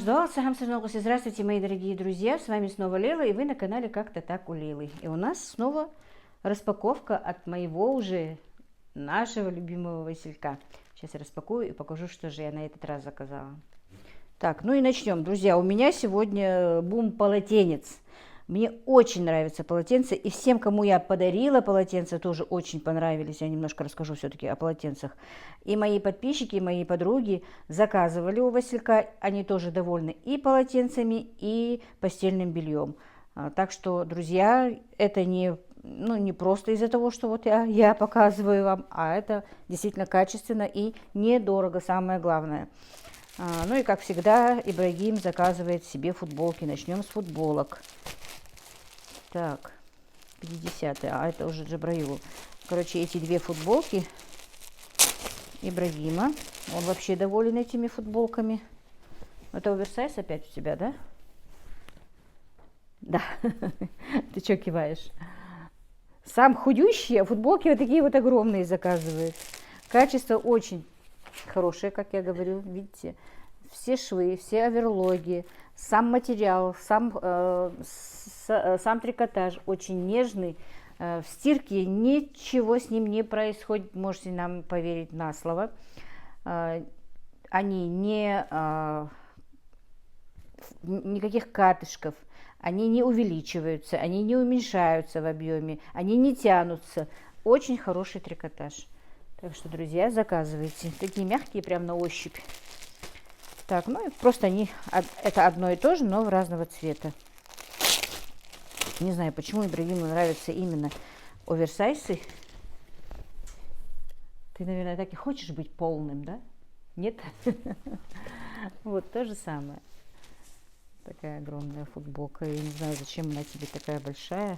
Здравствуйте, мои дорогие друзья, с вами снова Лела, и вы на канале Как-то так у Лелы. И у нас снова распаковка от моего уже, нашего любимого Василька. Сейчас я распакую и покажу, что же я на этот раз заказала. Так, ну и начнем, друзья. У меня сегодня бум полотенец. Мне очень нравятся полотенца, и всем, кому я подарила полотенца, тоже очень понравились. Я немножко расскажу все-таки о полотенцах. И мои подписчики, и мои подруги заказывали у Василька. Они тоже довольны и полотенцами, и постельным бельем. Так что, друзья, это не просто из-за того, что вот я показываю вам, а это действительно качественно и недорого, самое главное. Ну и, как всегда, Ибрагим заказывает себе футболки. Начнем с футболок. Так, 50-е, а это уже Джабраилу. Короче, эти две футболки Ибрагима. Он вообще доволен этими футболками. Это оверсайз опять у тебя, да? Да. Ты что киваешь? Сам худющий, а футболки вот такие вот огромные заказывает. Качество очень хорошее, как я говорю, видите. Все швы, все оверлоги, сам материал, сам трикотаж очень нежный. В стирке ничего с ним не происходит, можете нам поверить на слово. Они никаких катышков, они не увеличиваются, они не уменьшаются в объеме, они не тянутся. Очень хороший трикотаж. Так что, друзья, заказывайте. Такие мягкие, прям на ощупь. Так, ну и просто это одно и то же, но в разного цвета. Не знаю, почему Ибрагиму нравятся именно оверсайзы. Ты, наверное, так и хочешь быть полным, да? Нет? Вот то же самое. Такая огромная футболка. Я не знаю, зачем она тебе такая большая.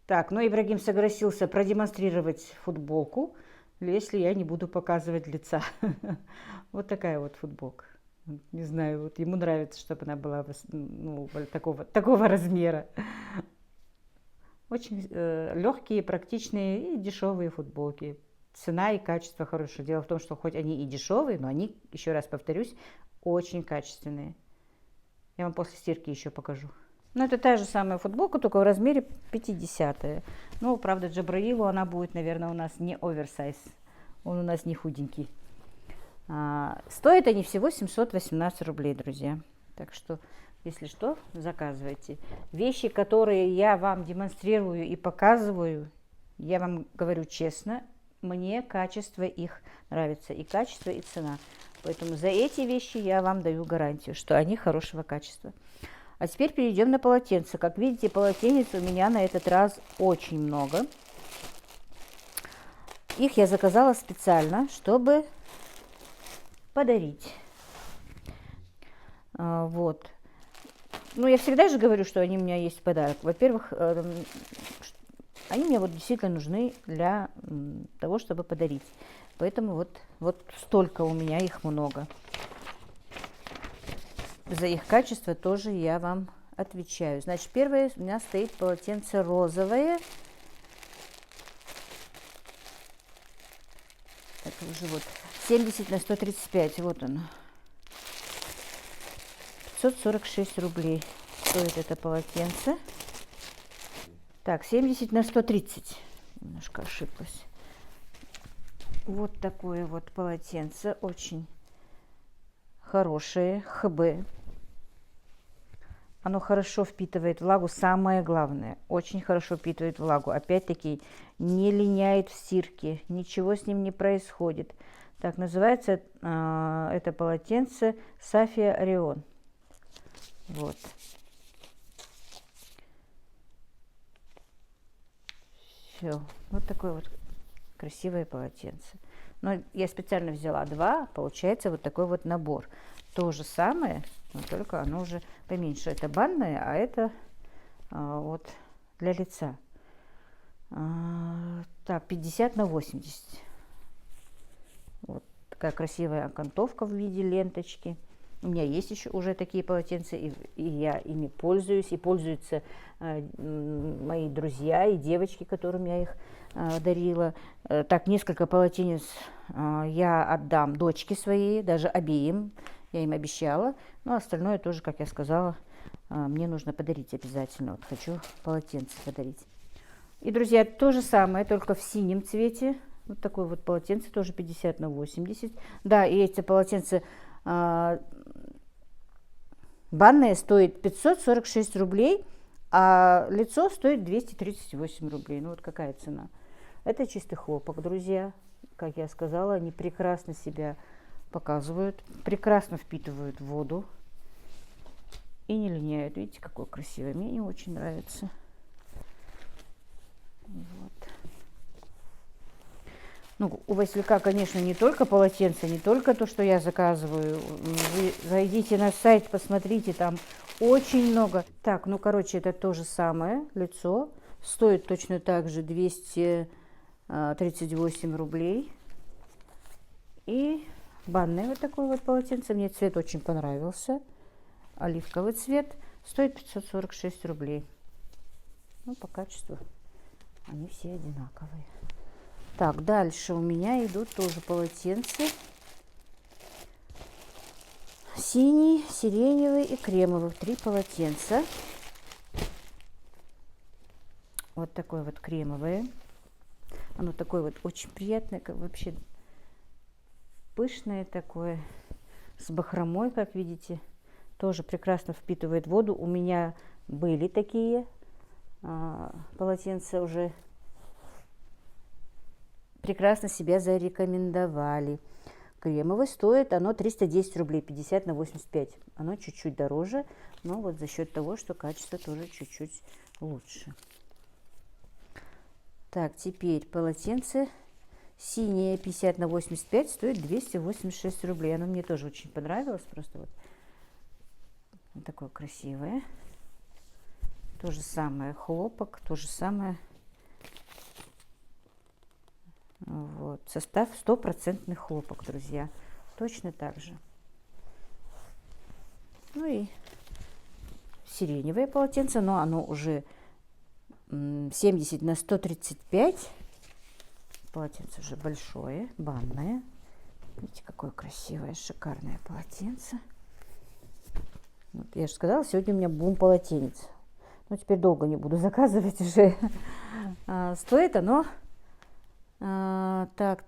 Так, ну Ибрагим согласился продемонстрировать футболку, если я не буду показывать лица. Вот такая вот футболка. Не знаю, вот ему нравится, чтобы она была такого размера. Очень легкие, практичные и дешевые футболки. Цена и качество хорошее. Дело в том, что хоть они и дешевые, но они, еще раз повторюсь, очень качественные. Я вам после стирки еще покажу. Ну, это та же самая футболка, только в размере 50-е. Ну, правда, Джабраилу она будет, наверное, у нас не оверсайз. Он у нас не худенький. Стоят они всего 718 рублей, друзья. Так что, если что, заказывайте. Вещи, которые я вам демонстрирую и показываю, я вам говорю честно, мне качество их нравится. И качество, и цена. Поэтому за эти вещи я вам даю гарантию, что они хорошего качества. А теперь перейдем на полотенце. Как видите, полотенец у меня на этот раз очень много. Их я заказала специально, чтобы подарить. Вот. Ну, я всегда же говорю, что они у меня есть в подарок. Во-первых, они мне вот действительно нужны для того, чтобы подарить. Поэтому вот столько у меня их много. За их качество тоже я вам отвечаю. Значит, первое у меня стоит полотенце розовое. Это уже вот 70 на 135, вот оно. 546 рублей стоит это полотенце. Так, 70 на 130. Немножко ошиблась. Вот такое вот полотенце. Очень хорошее. ХБ. Оно хорошо впитывает влагу. Самое главное. Очень хорошо впитывает влагу. Опять-таки не линяет в стирке. Ничего с ним не происходит. Так, называется это полотенце Сафия Орион. Вот. Все. Вот такое вот красивое полотенце. Но я специально взяла два. Получается вот такой вот набор. То же самое, но только оно уже поменьше. Это банное, а это вот для лица. Так, 50 на 80. Вот такая красивая окантовка в виде ленточки. У меня есть еще уже такие полотенца, и я ими пользуюсь, и пользуются мои друзья и девочки, которым я их дарила. Так, несколько полотенец я отдам дочке своей, даже обеим. Я им обещала. Но остальное тоже, как я сказала, мне нужно подарить обязательно. Вот хочу полотенце подарить. И, друзья, то же самое, только в синем цвете. Вот такое вот полотенце, тоже 50 на 80. Да, и эти полотенца банное стоит 546 рублей, а лицо стоит 238 рублей. Ну вот какая цена. Это чистый хлопок, друзья. Как я сказала, они прекрасно себя показывают, прекрасно впитывают воду и не линяют. Видите, какой красивый. Мне не очень нравится. Вот. Ну, у Василька, конечно, не только полотенце, не только то, что я заказываю. Вы зайдите на сайт, посмотрите, там очень много. Так, ну, короче, это то же самое лицо. Стоит точно так же 238 рублей. И банное вот такое вот полотенце. Мне цвет очень понравился. Оливковый цвет. Стоит 546 рублей. Ну, по качеству они все одинаковые. Так, дальше у меня идут тоже полотенца. Синий, сиреневый и кремовый. 3 полотенца. Вот такое вот кремовое. Оно такое вот очень приятное, как вообще пышное такое. С бахромой, как видите. Тоже прекрасно впитывает воду. У меня были такие полотенца уже. Прекрасно себя зарекомендовали. Кремовый стоит оно 310 рублей, 50 на 85. Оно чуть-чуть дороже, но вот за счет того, что качество тоже чуть-чуть лучше. Так, теперь полотенце синее 50 на 85 стоит 286 рублей. Оно мне тоже очень понравилось. Просто вот такое красивое. То же самое хлопок, то же самое. Вот. Состав 100% хлопок, друзья. Точно так же. Ну и сиреневое полотенце, но оно уже 70 на 135. Полотенце уже большое, банное. Видите, какое красивое, шикарное полотенце. Вот, я же сказала, сегодня у меня бум полотенец. Ну, теперь долго не буду заказывать уже. Стоит оно... Так,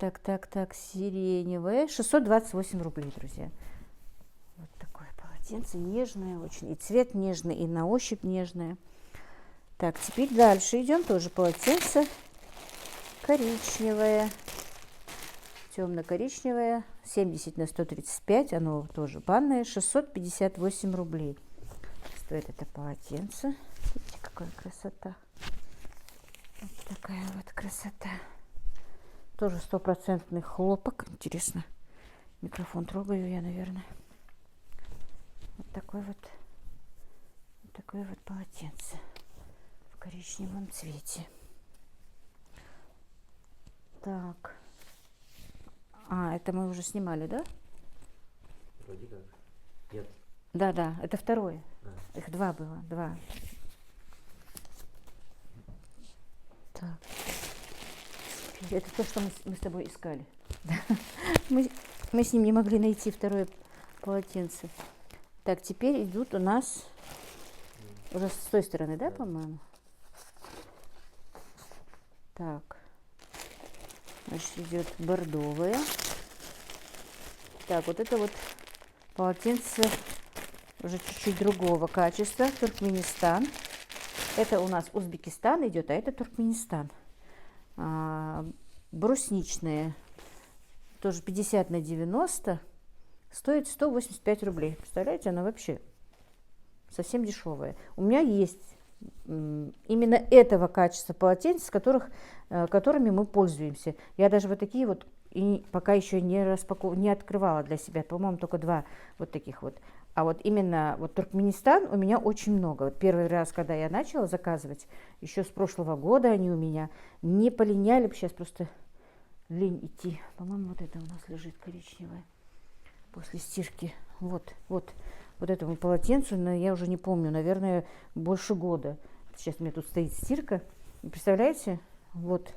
сиреневое, 628 рублей, друзья. Вот такое полотенце, нежное очень, и цвет нежный, и на ощупь нежное. Так, теперь дальше идем, тоже полотенце коричневое, темно-коричневое, 70 на 135, оно тоже банное, 658 рублей. Стоит это полотенце. Видите, какая красота. Вот такая вот красота. Тоже 100% хлопок. Интересно, микрофон трогаю я, наверное. Вот такое вот полотенце в коричневом цвете. Так. Это мы уже снимали, да? Вроде как. Нет. Да, это второе. Их 2 было, 2. Так. Это то, что мы с тобой искали. Мы с ним не могли найти второе полотенце. Так, теперь идут у нас уже с той стороны, да, по-моему? Так. Значит, идет бордовое. Так, вот это вот полотенце уже чуть-чуть другого качества. Туркменистан. Это у нас Узбекистан идет, а это Туркменистан. Брусничные, тоже 50 на 90, стоит 185 рублей. Представляете, она вообще совсем дешевая. У меня есть именно этого качества полотенец, которыми мы пользуемся. Я даже вот такие вот и пока еще не открывала для себя. По-моему, только 2 вот таких вот. А вот именно вот Туркменистан у меня очень много. Вот первый раз, когда я начала заказывать, еще с прошлого года они у меня не полиняли. Сейчас просто лень идти. По-моему, вот это у нас лежит коричневое после стирки. Вот этому полотенцу, но я уже не помню, наверное, больше года. Сейчас у меня тут стоит стирка. И представляете, вот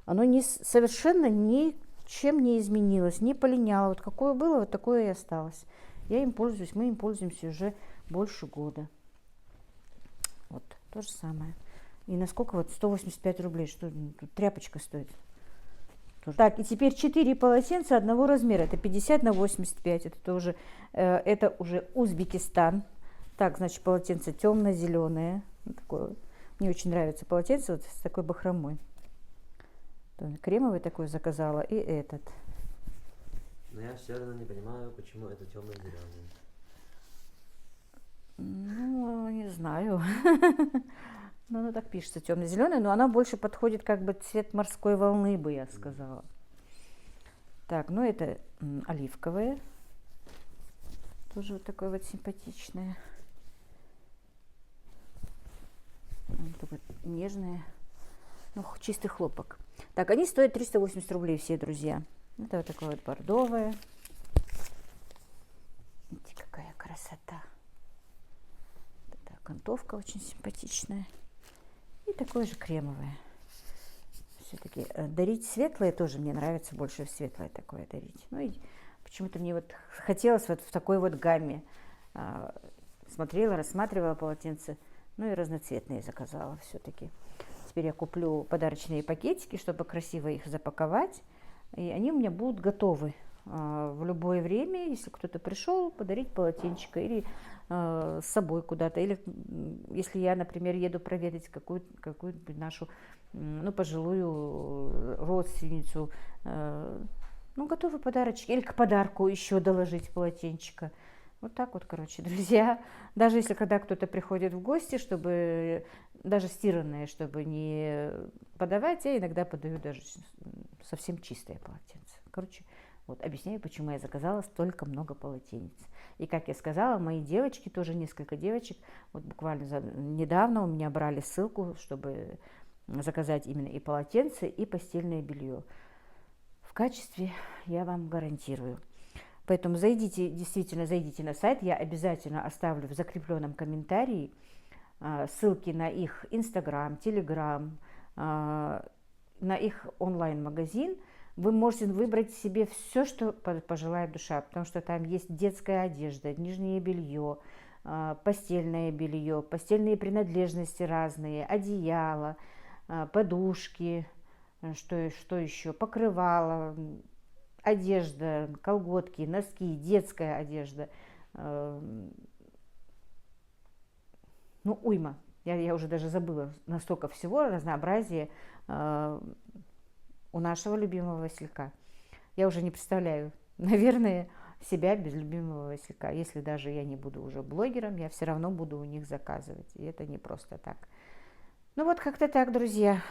оно совершенно ничем не изменилось, не полиняло. Вот какое было, вот такое и осталось. Я им пользуюсь, мы им пользуемся уже больше года. Вот, то же самое. И насколько вот 185 рублей, что тут тряпочка стоит. Тоже. Так, и теперь 4 полотенца одного размера. Это 50 на 85. Это уже Узбекистан. Так, значит, полотенце темно-зеленое. Вот такое вот. Мне очень нравится полотенце вот с такой бахромой. Кремовый такой заказала и этот. Но я все равно не понимаю, почему это темно-зеленый. Ну, не знаю. Ну, оно так пишется, темно-зеленый, но она больше подходит как бы цвет морской волны, бы я сказала. Так, ну это оливковое. Тоже вот такое вот симпатичное. Такое нежное. Ну, чистый хлопок. Так, они стоят 380 рублей все, друзья. Это вот такое вот бордовое. Видите, какая красота. Это окантовка очень симпатичная. И такое же кремовое. Все-таки дарить светлое тоже мне нравится, больше светлое такое дарить. Ну и почему-то мне вот хотелось вот в такой вот гамме. Смотрела, рассматривала полотенце, ну и разноцветные заказала все-таки. Теперь я куплю подарочные пакетики, чтобы красиво их запаковать. И они у меня будут готовы в любое время, если кто-то пришел, подарить полотенчика или с собой куда-то. Или если я, например, еду проведать какую-нибудь нашу пожилую родственницу, готовый подарочек. Или к подарку еще доложить полотенчика. Вот так вот, короче, друзья. Даже если когда кто-то приходит в гости, чтобы даже стиранное, чтобы не подавать, я иногда подаю даже совсем чистое полотенце. Короче, вот объясняю, почему я заказала столько много полотенец. И как я сказала, мои девочки, тоже несколько девочек, вот буквально недавно у меня брали ссылку, чтобы заказать именно и полотенце, и постельное белье. В качестве я вам гарантирую. Поэтому действительно зайдите на сайт, я обязательно оставлю в закрепленном комментарии ссылки на их Инстаграм, Телеграм, на их онлайн-магазин. Вы можете выбрать себе все, что пожелает душа, потому что там есть детская одежда, нижнее белье, постельное белье, постельные принадлежности разные, одеяло, подушки, что еще, покрывало, одежда, колготки, носки, детская одежда. Уйма. Я уже даже забыла, настолько всего разнообразия у нашего любимого Василька. Я уже не представляю, наверное, себя без любимого Василька. Если даже я не буду уже блогером, я все равно буду у них заказывать. И это не просто так. Ну вот как-то так, друзья.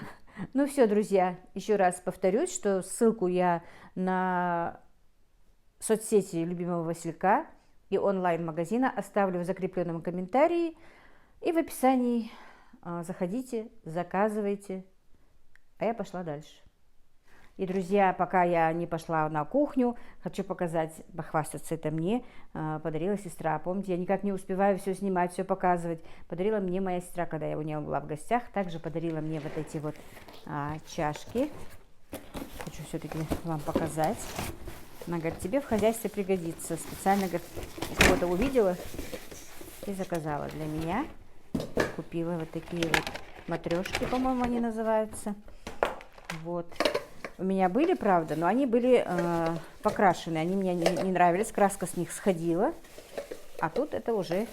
Ну все, друзья, еще раз повторюсь, что ссылку я на соцсети любимого Василька и онлайн-магазина оставлю в закрепленном комментарии и в описании. Заходите, заказывайте. А я пошла дальше. И, друзья, пока я не пошла на кухню, хочу показать, похвастаться, это мне подарила сестра. Помните, я никак не успеваю все снимать, все показывать. Подарила мне моя сестра, когда я у нее была в гостях. Также подарила мне вот эти вот чашки. Хочу все-таки вам показать. Она говорит, тебе в хозяйстве пригодится. Специально, говорит, кого-то увидела и заказала для меня. Купила вот такие вот матрешки, по-моему, они называются. Вот. У меня были, правда, но они были покрашены. Они мне не нравились, краска с них сходила. А тут это уже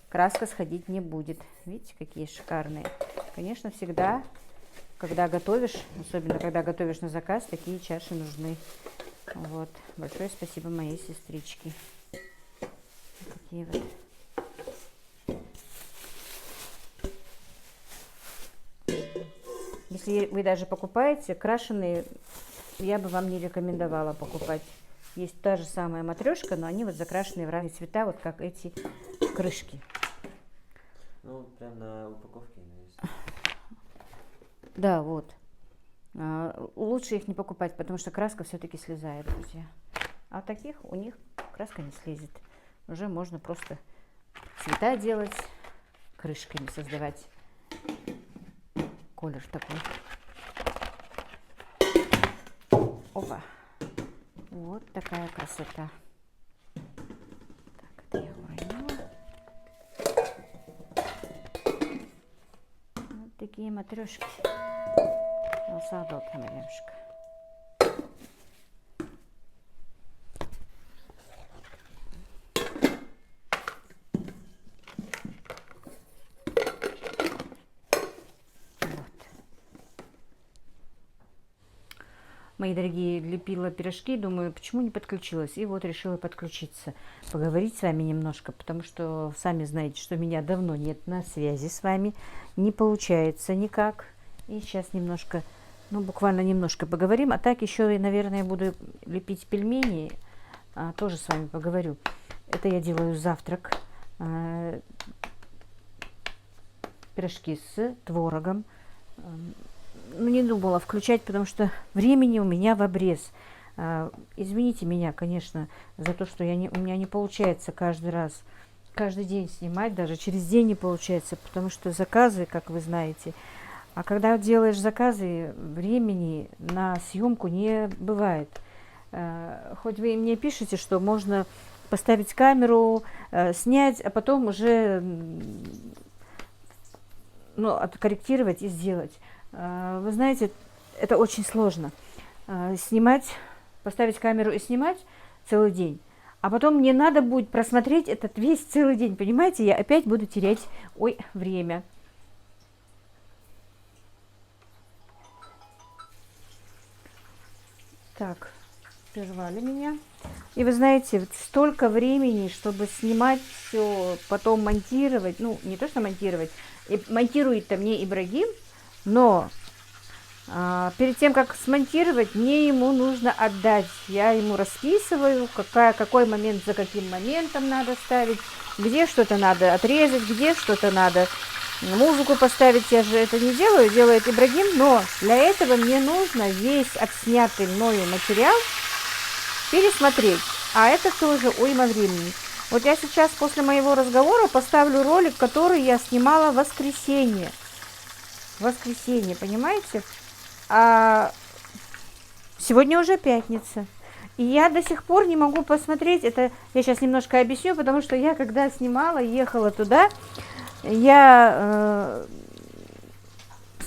краска сходить не будет. Видите, какие шикарные. Конечно, всегда, когда готовишь, особенно когда готовишь на заказ, такие чаши нужны. Вот. Большое спасибо моей сестричке. Такие вот. Если вы даже покупаете крашеные, я бы вам не рекомендовала покупать. Есть та же самая матрешка, но они вот закрашенные в разные цвета, вот как эти крышки. Ну, прям на упаковке есть. Да, вот. Лучше их не покупать, потому что краска все-таки слезает, друзья. А таких у них краска не слезет. Уже можно просто цвета делать, крышками создавать. Колер такой. Опа. Вот такая красота. Так, такие матрешки. Садок немножко. Мои дорогие, лепила пирожки, думаю, почему не подключилась. И вот решила подключиться, поговорить с вами немножко, потому что сами знаете, что меня давно нет на связи с вами. Не получается никак. И сейчас немножко, ну буквально немножко поговорим. А так еще, наверное, буду лепить пельмени. Тоже с вами поговорю. Это я делаю завтрак. Пирожки с творогом. Ну, не думала включать, потому что времени у меня в обрез. Извините меня, конечно, за то, что у меня не получается каждый раз, каждый день снимать, даже через день не получается, потому что заказы, как вы знаете. А когда делаешь заказы, времени на съемку не бывает. Хоть вы мне пишете, что можно поставить камеру, снять, а потом уже откорректировать и сделать. Вы знаете, это очень сложно. Снимать, поставить камеру и снимать целый день. А потом мне надо будет просмотреть этот весь целый день. Понимаете, я опять буду терять время. Так, прервали меня. И вы знаете, столько времени, чтобы снимать все, потом монтировать. Ну, не то, что монтировать. Монтирует-то мне Ибрагим. Но перед тем, как смонтировать, мне ему нужно отдать. Я ему расписываю, какой момент за каким моментом надо ставить, где что-то надо отрезать, где что-то надо музыку поставить. Я же это не делаю, делает Ибрагим. Но для этого мне нужно весь отснятый мною материал пересмотреть. А это тоже уйма времени. Вот я сейчас после моего разговора поставлю ролик, который я снимала в воскресенье. Воскресенье, понимаете? А сегодня уже пятница. И я до сих пор не могу посмотреть. Это я сейчас немножко объясню, потому что я, когда снимала, ехала туда, я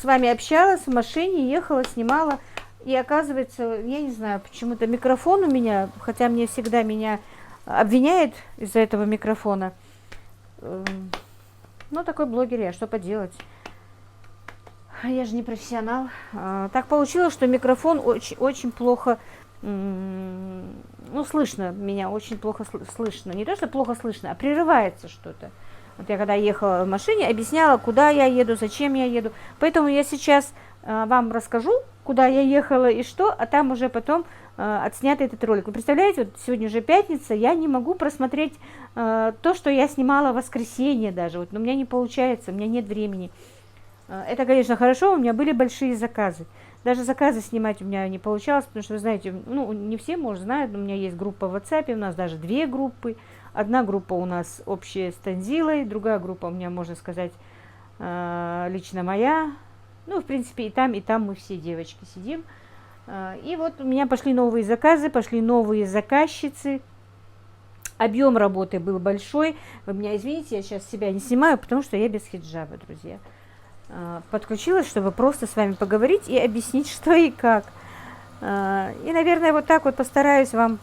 с вами общалась в машине, ехала, снимала. И оказывается, я не знаю, почему-то микрофон у меня, хотя мне всегда меня обвиняет из-за этого микрофона. Ну, такой блогер я, что поделать. Я же не профессионал. Так получилось, что микрофон очень плохо, слышно меня, очень плохо слышно. Не то, что плохо слышно, а прерывается что-то. Вот я когда ехала в машине, объясняла, куда я еду, зачем я еду. Поэтому я сейчас вам расскажу, куда я ехала и что, а там уже потом отснят этот ролик. Вы представляете, вот сегодня уже пятница, я не могу просмотреть то, что я снимала в воскресенье даже. Вот, но у меня не получается, у меня нет времени. Это, конечно, хорошо, у меня были большие заказы. Даже заказы снимать у меня не получалось, потому что, вы знаете, не все, может, знают, но у меня есть группа в WhatsApp, у нас даже 2 группы. Одна группа у нас общая с Танзилой, другая группа у меня, можно сказать, лично моя. Ну, в принципе, и там мы все девочки сидим. И вот у меня пошли новые заказы, пошли новые заказчицы. Объем работы был большой. Вы меня извините, я сейчас себя не снимаю, потому что я без хиджаба, друзья. Подключилась, чтобы просто с вами поговорить и объяснить, что и как. И, наверное, вот так вот постараюсь вам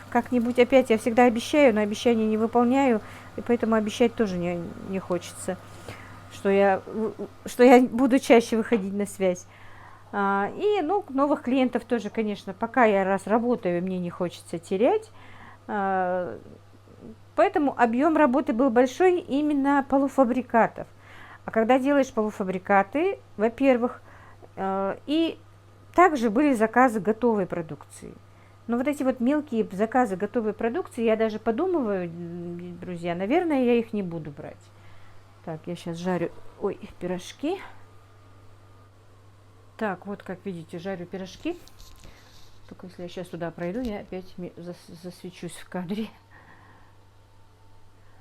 как-нибудь опять. Я всегда обещаю, но обещания не выполняю, и поэтому обещать тоже не хочется, что я буду чаще выходить на связь. И, новых клиентов тоже, конечно, пока я раз работаю, мне не хочется терять. Поэтому объем работы был большой именно полуфабрикатов. А когда делаешь полуфабрикаты, во-первых, и также были заказы готовой продукции. Но вот эти вот мелкие заказы готовой продукции, я даже подумываю, друзья, наверное, я их не буду брать. Так, я сейчас жарю, пирожки. Так, вот как видите, жарю пирожки. Только если я сейчас туда пройду, я опять засвечусь в кадре.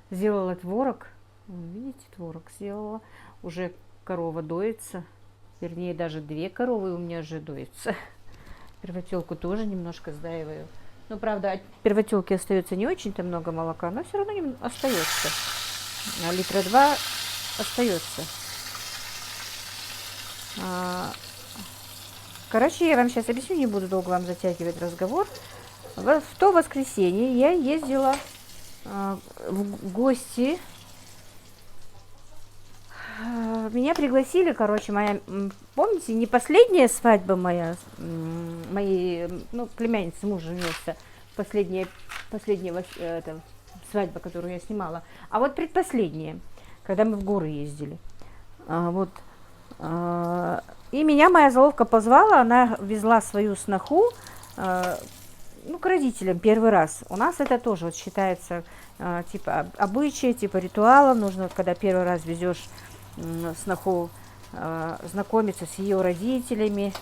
Сделала творог. Видите, творог сделала. Уже корова доится. Вернее, даже 2 коровы у меня уже доятся. Первотелку тоже немножко сдаиваю. Но, правда, от первотелки остается не очень-то много молока, но все равно остается. 2 литра остается. Короче, я вам сейчас объясню, не буду долго вам затягивать разговор. В то воскресенье я ездила в гости. Меня пригласили, короче, помните, не последняя свадьба моя, моей, племянницы мужа вместо последняя свадьба, которую я снимала, а вот предпоследняя, когда мы в горы ездили. И меня моя заловка позвала, она везла свою сноху, к родителям первый раз. У нас это тоже вот считается типа обычая, типа ритуала. Нужно, когда первый раз везешь сноху, знакомиться с ее родителями,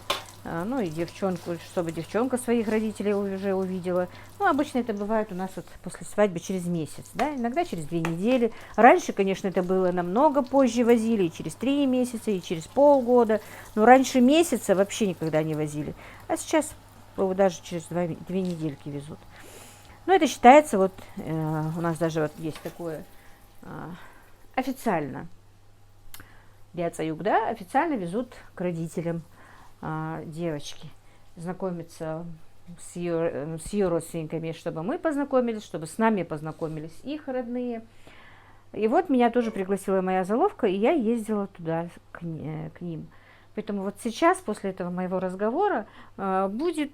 и девчонку, чтобы девчонка своих родителей уже увидела. Обычно это бывает у нас вот после свадьбы через месяц, да, иногда через 2 недели. Раньше, конечно, это было намного позже возили, и через 3 месяца, и через полгода. Но раньше месяца вообще никогда не возили. А сейчас даже через 2 недельки везут. Это считается, вот у нас даже вот есть такое официально. Бяца Югда официально везут к родителям девочки, знакомиться с ее родственниками, чтобы мы познакомились, чтобы с нами познакомились их родные. И вот меня тоже пригласила моя заловка, и я ездила туда, к ним. Поэтому вот сейчас, после этого моего разговора, будет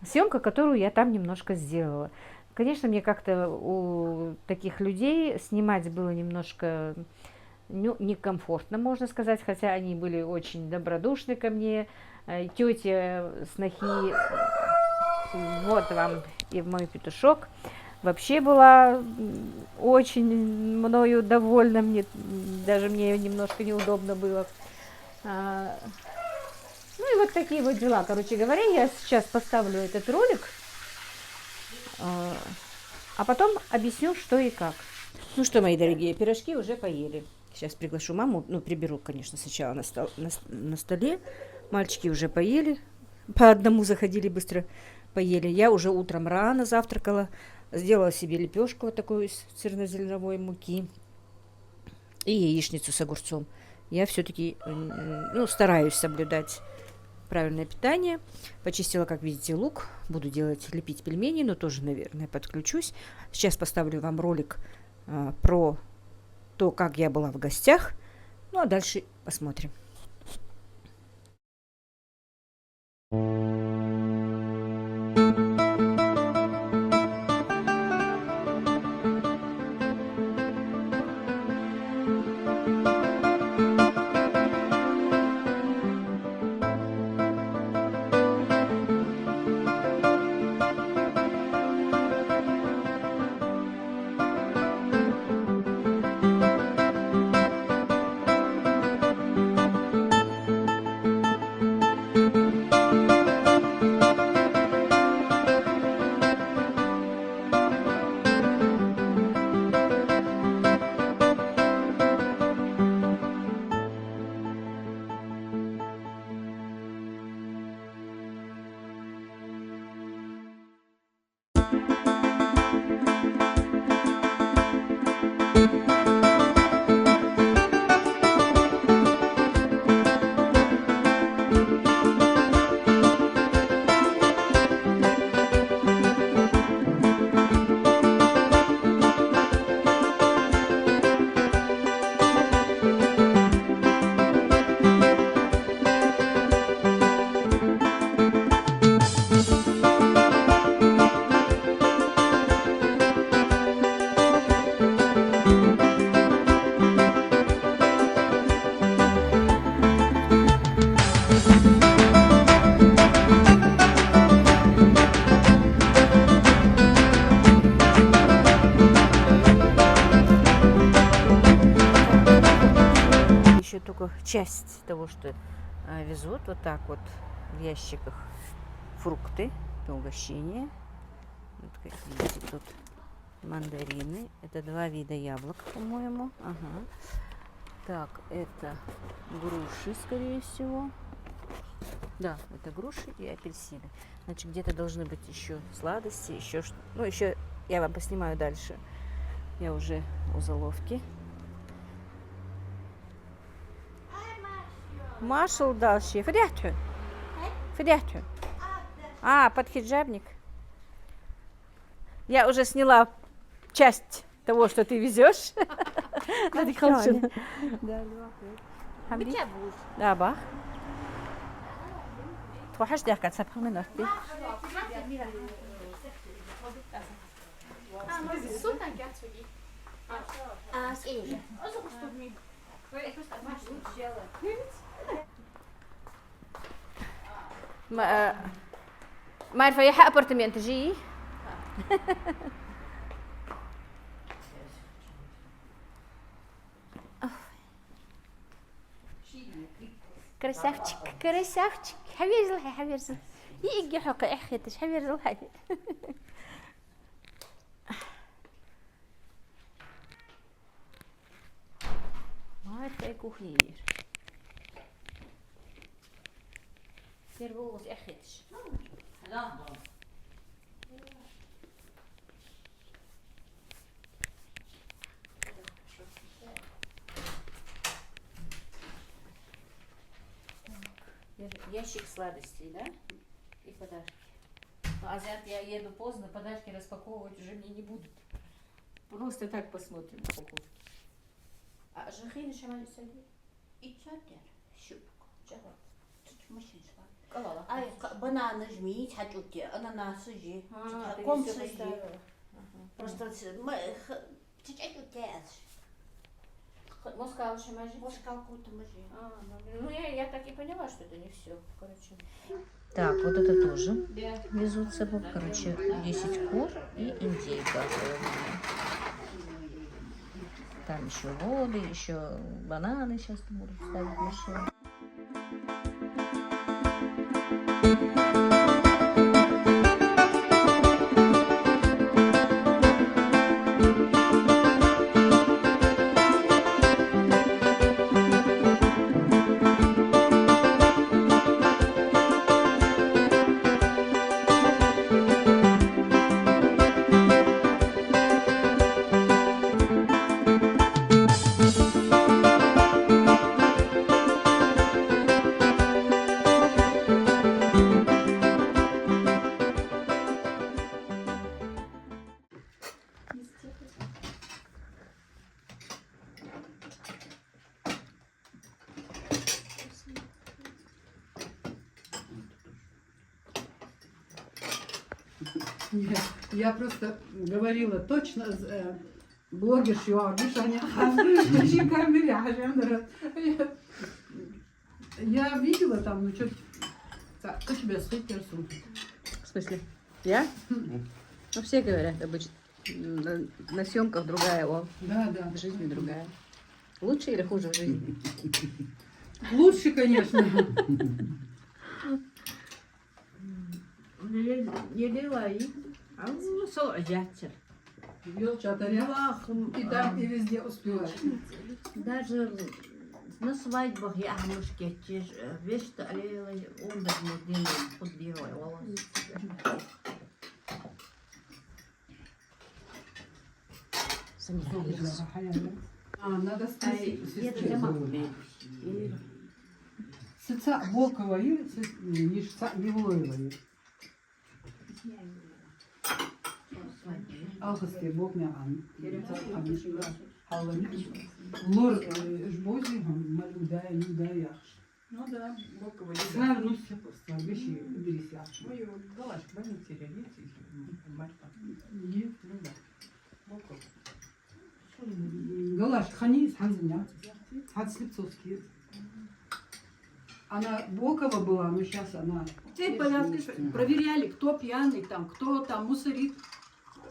съемка, которую я там немножко сделала. Конечно, мне как-то у таких людей снимать было немножко некомфортно, можно сказать, хотя они были очень добродушны ко мне. Тетя, снохи, вот вам и мой петушок, вообще была очень мною довольна, даже мне немножко неудобно было. И вот такие вот дела. Короче говоря, я сейчас поставлю этот ролик, а потом объясню, что и как. Ну что, мои дорогие, пирожки уже поели. Сейчас приглашу маму, приберу, конечно, сначала на столе. Мальчики уже поели, по одному заходили, быстро поели. Я уже утром рано завтракала, сделала себе лепешку вот такую из цельнозерновой муки и яичницу с огурцом. Я все-таки, стараюсь соблюдать правильное питание. Почистила, как видите, лук. Буду лепить пельмени, но тоже, наверное, подключусь. Сейчас поставлю вам ролик про то, как я была в гостях. А дальше посмотрим. Только часть того, что везут, вот так вот в ящиках фрукты, это угощение. Вот, как видите, тут мандарины, это 2 вида яблок, по-моему. Ага. Так, это груши, скорее всего. Да, это груши и апельсины. Значит, где-то должны быть еще сладости, еще что-то. Еще я вам поснимаю дальше. Я уже у заловки. Маршал дальше. Фряхтю. Фряхтю. Подхиджабник. Я уже сняла часть того, что ты везешь. Да, бах. تروحش دقت سبخ من أختي. ما عارفة يا حق أبارتمنت جي. красавчик, красавчик. حبيبي زلحي حبيبي زلحي. يجي حقي أخيتش حبيبي زلحي. ما تلاقوا خير. يربوز أخيتش. Ящик сладостей, да? И подарки. Ну, азиат я еду поздно, подарки распаковывать уже мне не будут. Просто так посмотрим на покупки. А жахин шамали сади? И чатер, щупку, чего? Тут машин шла. Калала. Ай, бананы жми, чатюки, ананасы жи. Ты Ком всё сажи. поставила. Просто мы чатюки. Москва шамажи? Может, какую-то мы жи. Ну я так и поняла, что это не все. Короче. Так, вот это тоже везут с собой. Короче, 10 кур и индейка. Там еще воды, еще бананы сейчас будут ставить в машину. Я просто говорила точно блогерш Юагишаня. Я видела там, ну что, кто тебя сходит рисунок? В смысле? Я? Ну все говорят обычно. На съемках другая, Да, да. в жизни другая. Лучше или хуже в жизни? Лучше, конечно. Вел чатаря. И там, и везде успевает. Даже на свадьбах я мужки, видишь, он даже не делает, подбирай волосы. Надо спросить. Это я могу. Сыца Волковой, не Волоевой. Алхасты Бог мяган. Лор жбози, малюдая, людая яхш. Ну да, Волкова Знаю, ну все просто, вещи уберись яхш. Ой, галаш, больница реалиции, мальта. Нет, Ну да, Волкова. Галаш, хани, ханзаня, хад Слепцовский. Она Бокова была, но сейчас она... Те порядки проверяли, кто пьяный там, кто там мусорит.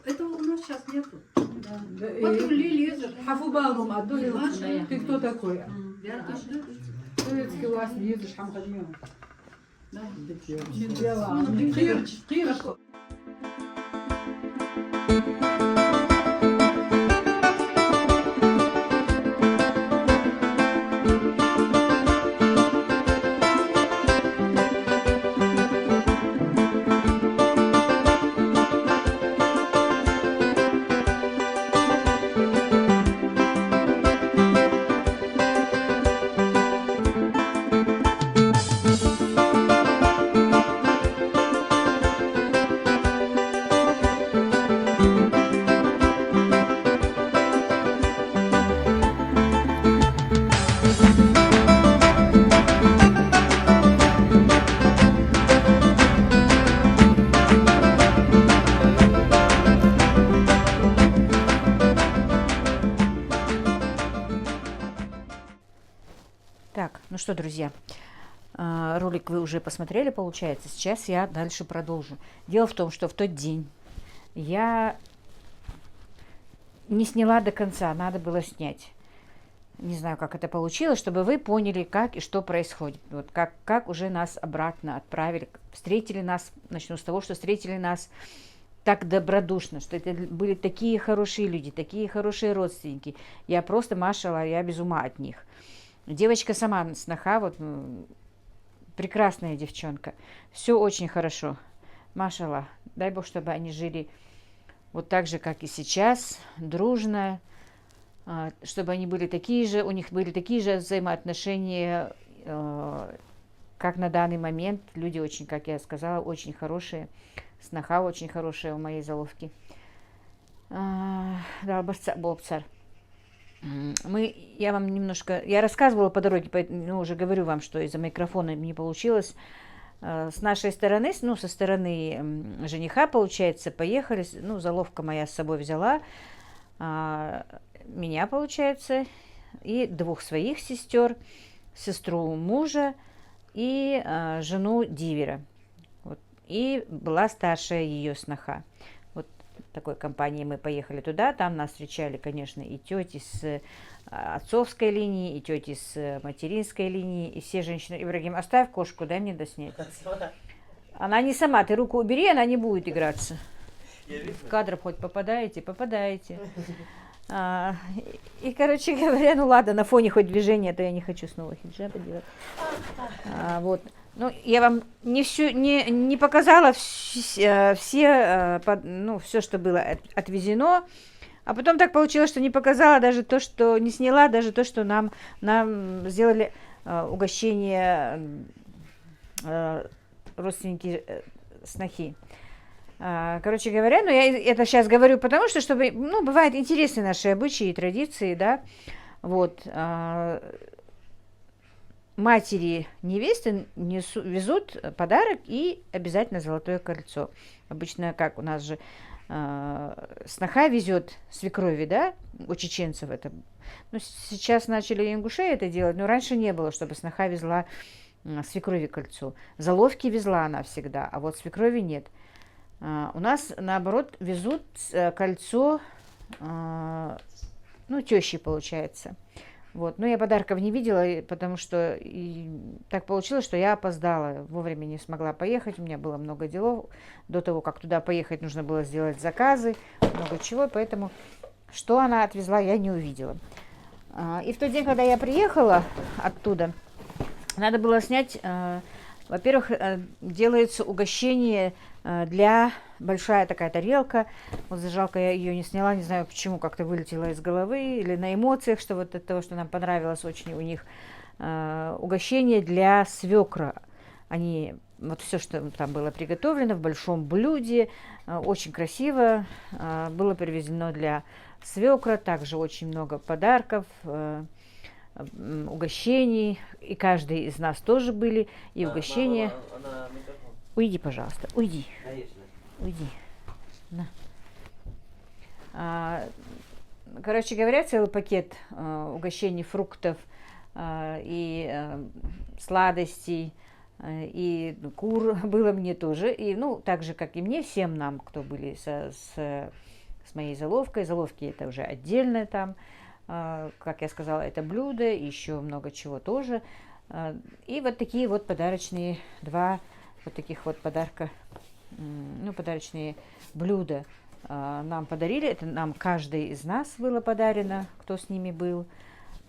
Этого у нас сейчас нету. Патрули лезут. Хафубалум, Адули, Маша. ты кто такой? Я точно. Советский власть, едешь, хамхадьем. Да. Дела. Кирш. Так, ну что, друзья, ролик вы уже посмотрели, получается. Сейчас я дальше продолжу. Дело в том, что в тот день я не сняла до конца, надо было снять. Не знаю, как это получилось, чтобы вы поняли, как и что происходит. Вот как уже нас обратно отправили, встретили нас, начну с того, что встретили нас так добродушно, что это были такие хорошие люди, такие хорошие родственники. Я просто машала, я без ума от них. Девочка сама, сноха, вот прекрасная девчонка. Все очень хорошо. Машала. Дай Бог, чтобы они жили вот так же, как и сейчас, дружно, чтобы они были такие же, у них были такие же взаимоотношения, как на данный момент. Люди очень, как я сказала, очень хорошие. Сноха очень хорошая у моей заловки. Да, Болбцар. Я вам немножко... Я рассказывала по дороге, но уже говорю вам, что из-за микрофона не получилось. С нашей стороны, ну, со стороны жениха, получается, поехали. Ну, заловка моя с собой взяла. Меня, получается, и 2 своих сестер, сестру мужа и жену дивера. Вот. И была старшая ее сноха. Такой компанией мы поехали туда, там нас встречали, конечно, и тети с отцовской линии, и тети с материнской линии, и все женщины. Ибрагим, оставь кошку, дай мне доснять. Она не сама, ты руку убери, она не будет играться. В кадр хоть попадаете? Попадаете. И, короче говоря, ну ладно, на фоне хоть движения, то я не хочу снова хиджаба делать. Вот. Ну, я вам не показала все, что было отвезено. А потом так получилось, что не показала даже то, что не сняла, даже то, что нам сделали угощение родственники снохи. Короче говоря, ну, я это сейчас говорю, потому что, чтобы, ну, бывают интересные наши обычаи и традиции, да, вот. Матери невесты везут подарок и обязательно золотое кольцо. Обычно, как у нас же сноха везет свекрови, да, у чеченцев это. Ну, сейчас начали ингушей это делать, но раньше не было, чтобы сноха везла свекрови кольцо. Заловки везла она всегда, а вот свекрови нет. У нас, наоборот, везут кольцо, ну, тещи, получается. Вот. Но я подарков не видела, потому что так получилось, что я опоздала, вовремя не смогла поехать, у меня было много делов. До того, как туда поехать, нужно было сделать заказы, много чего, поэтому что она отвезла, я не увидела. И в тот день, когда я приехала оттуда, надо было снять, во-первых, делается угощение для большая такая тарелка. Вот жалко, я ее не сняла, не знаю почему, как-то вылетела из головы или на эмоциях, что вот от того, что нам понравилось очень у них угощение для свекра. Они вот все, что там было приготовлено в большом блюде, очень красиво было привезено для свекра. Также очень много подарков, угощений, и каждый из нас тоже были и угощения. Уйди, пожалуйста, уйди. Конечно. Уйди. На. Короче говоря, целый пакет угощений, фруктов и сладостей, и кур было мне тоже. И, ну, так же, как и мне, всем нам, кто были с моей заловкой. Заловки это уже отдельно там. Как я сказала, это блюдо, еще много чего тоже. И вот такие вот подарочные 2 вот таких вот подарка, ну, подарочные блюда нам подарили. Это нам каждый из нас было подарено, кто с ними был.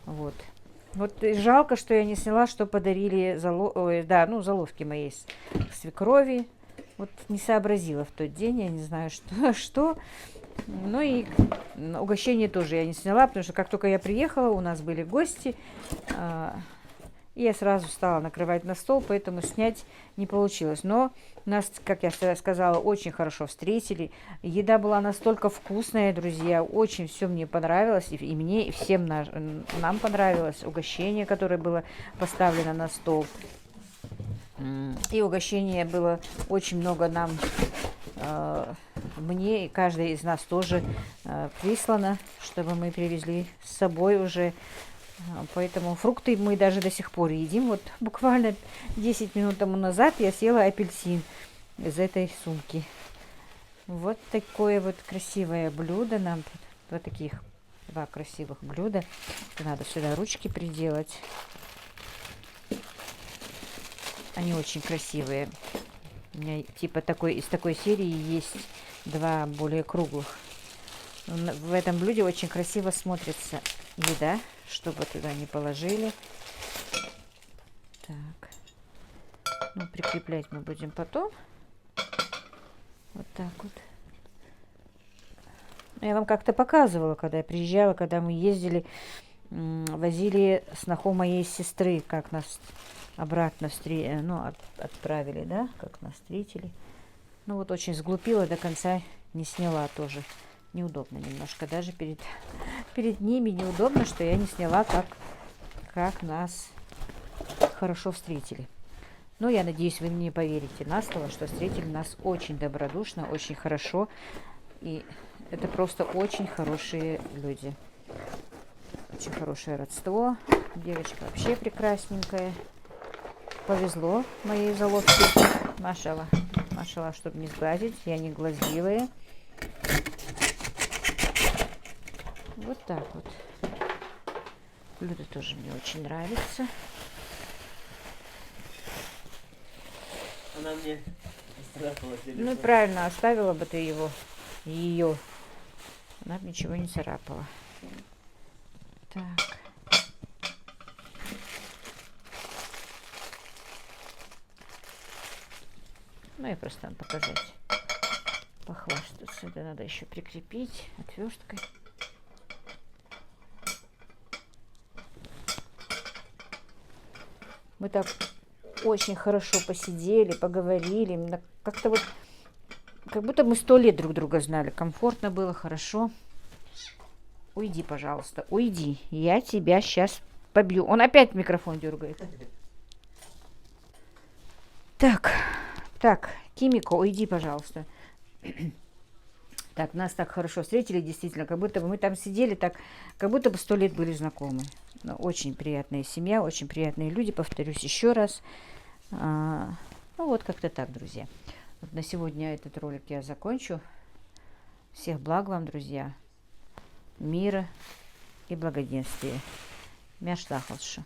Вот. Вот и жалко, что я не сняла, что подарили заловки моей свекрови. Вот не сообразила в тот день, я не знаю, что. Ну и угощение тоже я не сняла, потому что как только я приехала, у нас были гости. И я сразу стала накрывать на стол, поэтому снять не получилось. Но нас, как я сказала, очень хорошо встретили. Еда была настолько вкусная, друзья. Очень все мне понравилось. И мне, и всем нам понравилось. Угощение, которое было поставлено на стол. И угощение было очень много нам, мне и каждый из нас тоже прислано, чтобы мы привезли с собой уже Поэтому фрукты мы даже до сих пор едим. Вот буквально 10 минут тому назад я съела апельсин из этой сумки. Вот такое вот красивое блюдо нам. Вот таких два красивых блюда. Надо сюда ручки приделать. Они очень красивые. У меня типа из такой серии есть два более круглых. В этом блюде очень красиво смотрится еда, чтобы туда не положили. Так. Ну, прикреплять мы будем потом. Вот так вот. Я вам как-то показывала, когда я приезжала, когда мы ездили, возили сноху моей сестры, как нас обратно отправили, да, как нас встретили. Ну вот очень сглупила, до конца не сняла тоже. Неудобно немножко, даже перед ними неудобно, что я не сняла, как нас хорошо встретили. Но я надеюсь, вы мне поверите на слово, что встретили нас очень добродушно, очень хорошо. И это просто очень хорошие люди. Очень хорошее родство. Девочка вообще прекрасненькая. Повезло моей заловке. Машала. Машала, чтобы не сглазить. Я не глазливая. Вот так вот. Блюдо тоже мне очень нравится. Она мне царапала телефон. Ну и правильно, оставила бы ты ее. Она бы ничего не царапала. Так. Ну, я просто вам показать. Похвастаться. Это надо еще прикрепить отверткой. Мы так очень хорошо посидели, поговорили. Как-то вот, как будто мы 100 лет друг друга знали. Комфортно было, хорошо. Уйди, пожалуйста, уйди. Я тебя сейчас побью. Он опять микрофон дергает. Так, Кимико, уйди, пожалуйста. Так, нас так хорошо встретили, действительно, как будто бы мы там сидели, так, как будто бы 100 лет были знакомы. Но очень приятная семья, очень приятные люди, повторюсь еще раз. Ну вот как-то так, друзья. Вот на сегодня этот ролик я закончу. Всех благ вам, друзья. Мира и благоденствия. Мяш лахалша.